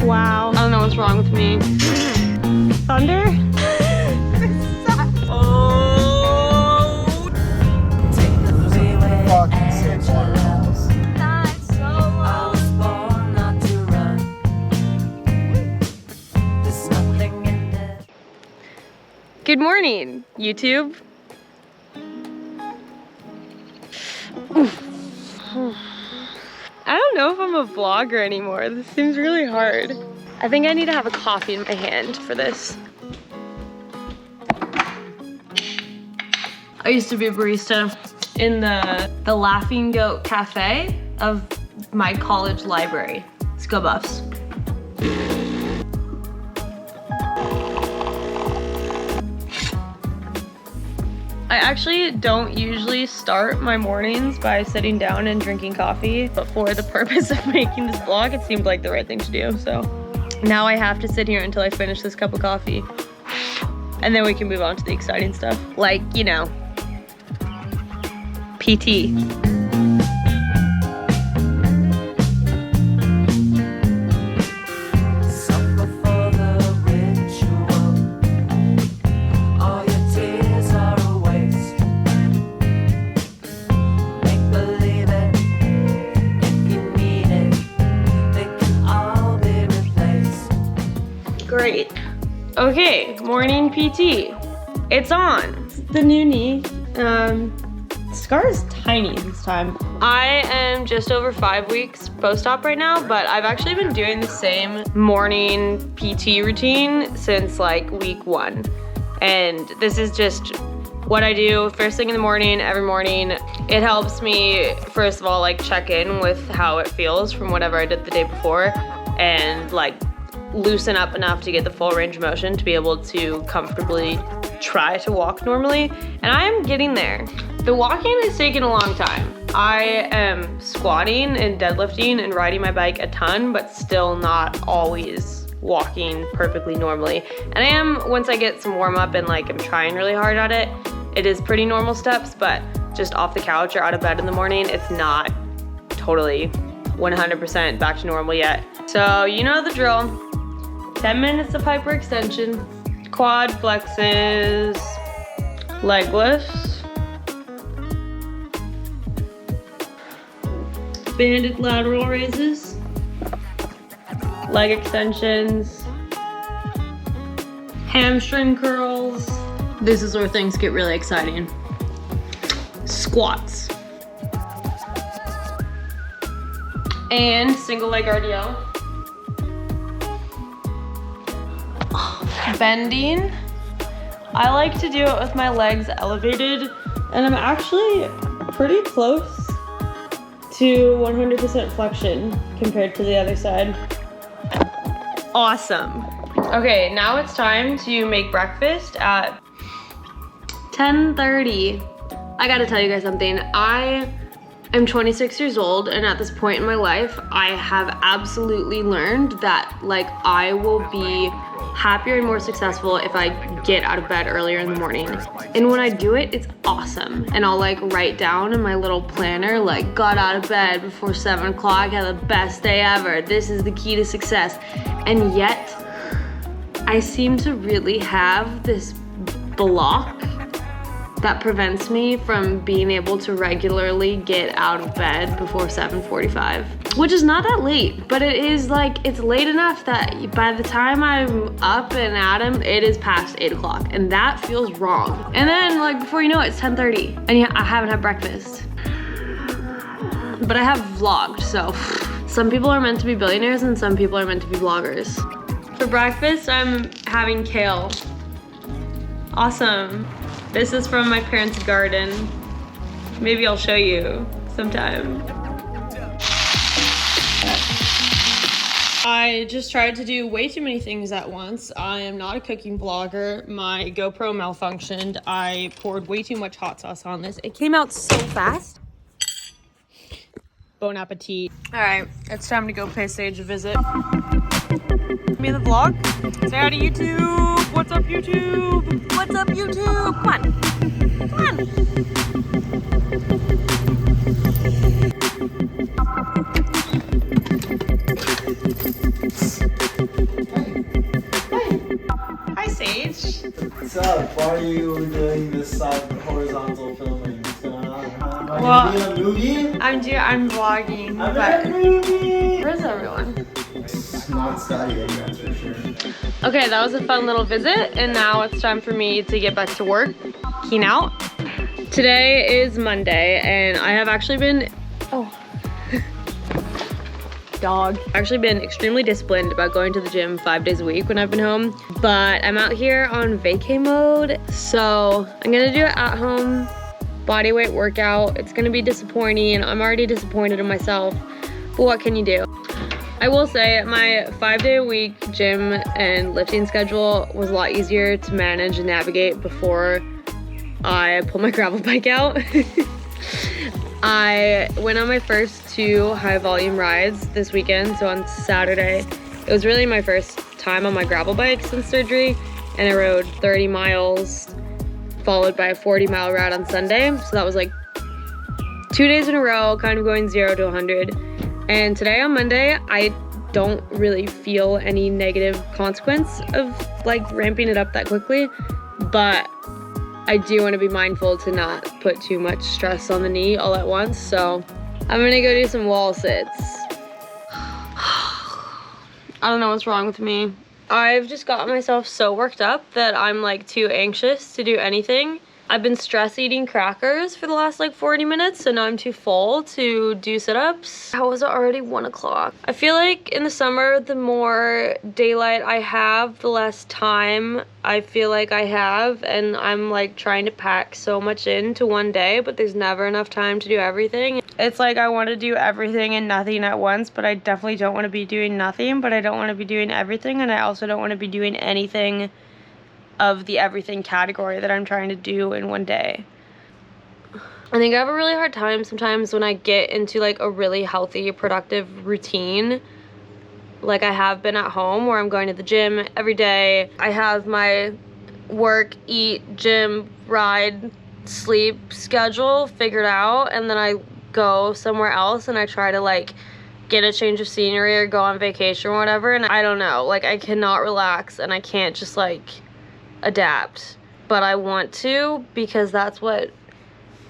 Wow. I don't know what's wrong with me. Thunder? Oh! Fucking sick waterfalls. Good morning, YouTube. I don't know if I'm a vlogger anymore. This seems really hard. I think I need to have a coffee in my hand for this. I used to be a barista in the Laughing Goat Cafe of my college library. Let's go Buffs. I actually don't usually start my mornings by sitting down and drinking coffee, but for the purpose of making this vlog, it seemed like the right thing to do. So now I have to sit here until I finish this cup of coffee. And then we can move on to the exciting stuff. Like, you know, PT. Great. Okay, morning PT. It's on. It's the new knee. Scar is tiny this time. I am just over 5 weeks post-op right now, but I've actually been doing the same morning PT routine since like week 1. And this is just what I do first thing in the morning, every morning. It helps me, first of all, like check in with how it feels from whatever I did the day before and like loosen up enough to get the full range of motion to be able to comfortably try to walk normally. And I am getting there. The walking has taken a long time. I am squatting and deadlifting and riding my bike a ton, but still not always walking perfectly normally. And I am, once I get some warm up and like I'm trying really hard at it, it is pretty normal steps, but just off the couch or out of bed in the morning, it's not totally 100% back to normal yet. So you know the drill. 10 minutes of hyperextension, quad flexes, leg lifts, banded lateral raises, leg extensions, hamstring curls. This is where things get really exciting. Squats. And single leg RDL. Bending. I like to do it with my legs elevated, and I'm actually pretty close to 100% flexion compared to the other side. Awesome. Okay, now it's time to make breakfast at 10:30. I gotta tell you guys something. I am 26 years old, and at this point in my life, I have absolutely learned that like I will be happier and more successful if I get out of bed earlier in the morning. And when I do it, it's awesome. And I'll like write down in my little planner, like got out of bed before 7 o'clock, had the best day ever. This is the key to success. And yet, I seem to really have this block that prevents me from being able to regularly get out of bed before 7:45, which is not that late, but it is like, it's late enough that by the time I'm up and at 'em, it is past 8 o'clock, and that feels wrong. And then like before you know it, it's 10:30, and yeah, I haven't had breakfast. But I have vlogged, so some people are meant to be billionaires and some people are meant to be vloggers. For breakfast, I'm having kale. Awesome. This is from my parents' garden. Maybe I'll show you sometime. I just tried to do way too many things at once. I am not a cooking vlogger. My GoPro malfunctioned. I poured way too much hot sauce on this. It came out so fast. Bon appetit. All right, it's time to go pay Sage a visit. Me the vlog. Say hi to YouTube. What's up, YouTube? What's up, YouTube? Come on. Come on. Well, in a movie? I'm vlogging, I'm but in a movie! where's everyone? Not studying, that's for sure. Okay, that was a fun little visit, and now it's time for me to get back to work. Keen out. Today is Monday, and I have actually been, dog. I've actually been extremely disciplined about going to the gym 5 days a week when I've been home, but I'm out here on vacay mode, so I'm gonna do it at home body weight workout. It's gonna be disappointing, and I'm already disappointed in myself, but what can you do? I will say my 5 day a week gym and lifting schedule was a lot easier to manage and navigate before I pulled my gravel bike out. I went on my first 2 high volume rides this weekend, so on Saturday. It was really my first time on my gravel bike since surgery, and I rode 30 miles followed by a 40-mile ride on Sunday. So that was like 2 days in a row, kind of going 0 to 100. And today on Monday, I don't really feel any negative consequence of like ramping it up that quickly, but I do want to be mindful to not put too much stress on the knee all at once. So I'm gonna go do some wall sits. I don't know what's wrong with me. I've just got myself so worked up that I'm like too anxious to do anything. I've been stress eating crackers for the last like 40 minutes, so now I'm too full to do sit-ups. How is it already 1 o'clock? I feel like in the summer, the more daylight I have, the less time I feel like I have, and I'm like trying to pack so much into one day, but there's never enough time to do everything. It's like I want to do everything and nothing at once, but I definitely don't want to be doing nothing, but I don't want to be doing everything, and I also don't want to be doing anything of the everything category that I'm trying to do in one day. I think I have a really hard time sometimes when I get into like a really healthy, productive routine, like I have been at home, where I'm going to the gym every day. I have my work, eat, gym, ride, sleep schedule figured out, and then I go somewhere else and I try to like get a change of scenery or go on vacation or whatever, and I don't know, like I cannot relax and I can't just like adapt, but I want to, because that's what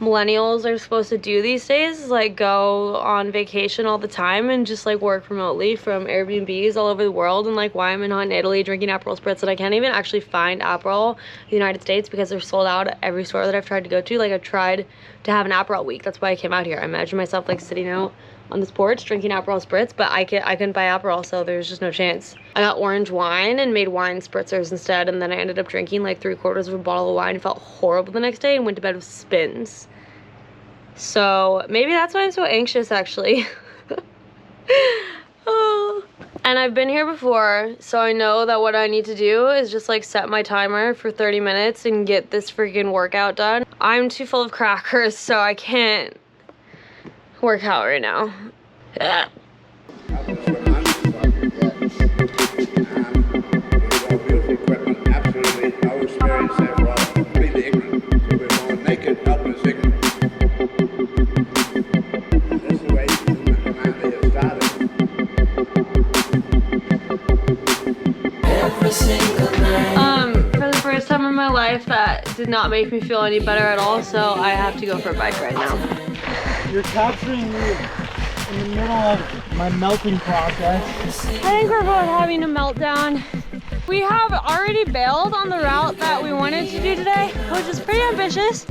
millennials are supposed to do these days, is like go on vacation all the time and just like work remotely from Airbnbs all over the world. And like, why am I not in Italy drinking Aperol Spritz, and I can't even actually find Aperol in the United States because they're sold out at every store that I've tried to go to. Like I've tried to have an Aperol week, that's why I came out here. I imagine myself like sitting out on this porch drinking Aperol Spritz, but I couldn't buy Aperol, so there's just no chance. I got orange wine and made wine spritzers instead, and then I ended up drinking like 3/4 of a bottle of wine and felt horrible the next day and went to bed with spins. So maybe that's why I'm so anxious, actually. Oh. And I've been here before, so I know that what I need to do is just like set my timer for 30 minutes and get this freaking workout done. I'm too full of crackers, so I can't work out right now. For the first time in my life, that did not make me feel any better at all, so I have to go for a bike right now. You're capturing me in the middle of my melting process. I think we're both having a meltdown. We have already bailed on the route that we wanted to do today, which is pretty ambitious,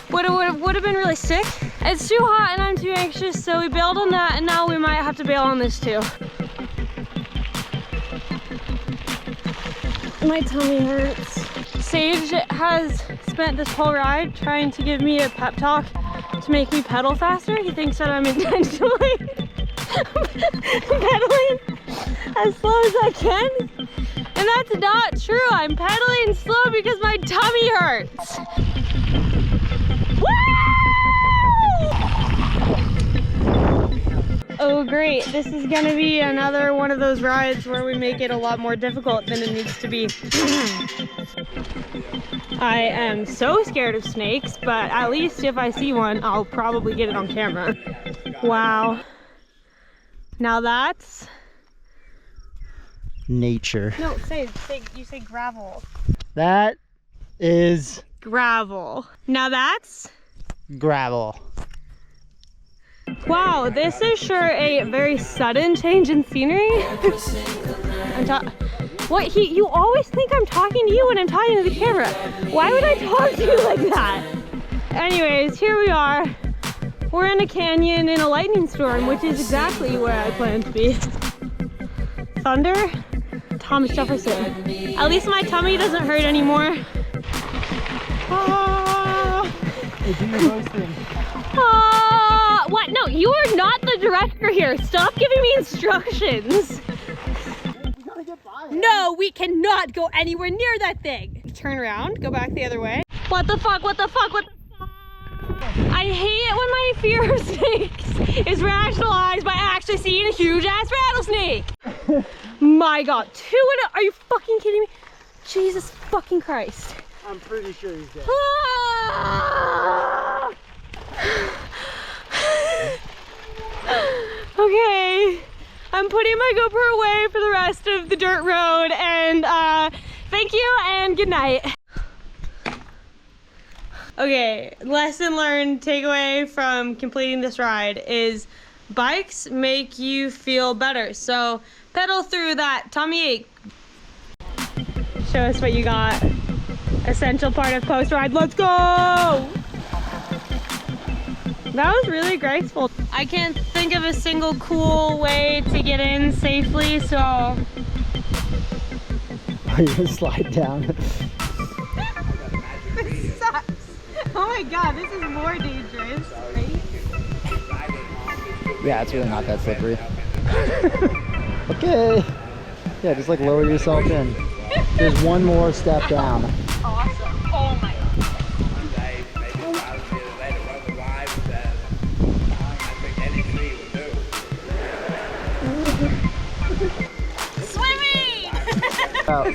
but it would have been really sick. It's too hot and I'm too anxious, so we bailed on that, and now we might have to bail on this too. My tummy hurts. Sage has spent this whole ride trying to give me a pep talk to make me pedal faster. He thinks that I'm intentionally pedaling as slow as I can, and that's not true. I'm pedaling slow because my tummy hurts. Woo! Oh great, this is gonna be another one of those rides where we make it a lot more difficult than it needs to be. I am so scared of snakes, but at least if I see one, I'll probably get it on camera. Wow. Now that's Nature. no, you say gravel. That is Gravel. Now that's gravel. Wow, this is sure a very sudden change in scenery. What, you always think I'm talking to you when I'm talking to the camera. Why would I talk to you like that? Anyways, here we are. We're in a canyon in a lightning storm, which is exactly where I plan to be. Thunder? Thomas Jefferson. At least my tummy doesn't hurt anymore. Hey, do your voice thing. What? No, you are not the director here. Stop giving me instructions. We gotta get by it. No, we cannot go anywhere near that thing. Turn around, go back the other way. What the fuck, what the fuck, what the fuck? I hate it when my fear of snakes is rationalized by actually seeing a huge ass rattlesnake. My God, are you fucking kidding me? Jesus fucking Christ. I'm pretty sure he's dead. Ah! Okay, I'm putting my GoPro away for the rest of the dirt road, and thank you and good night. Okay, lesson learned, takeaway from completing this ride is bikes make you feel better. So pedal through that tummy ache. Show us what you got. Essential part of post ride. Let's go! That was really graceful. I can't think of a single cool way to get in safely, so. Are you gonna slide down? This sucks. Oh my God, this is more dangerous, right? Yeah, it's really not that slippery. Okay. Yeah, just like lower yourself in. There's one more step down. Awesome. Oh my God. Swimming! Oh.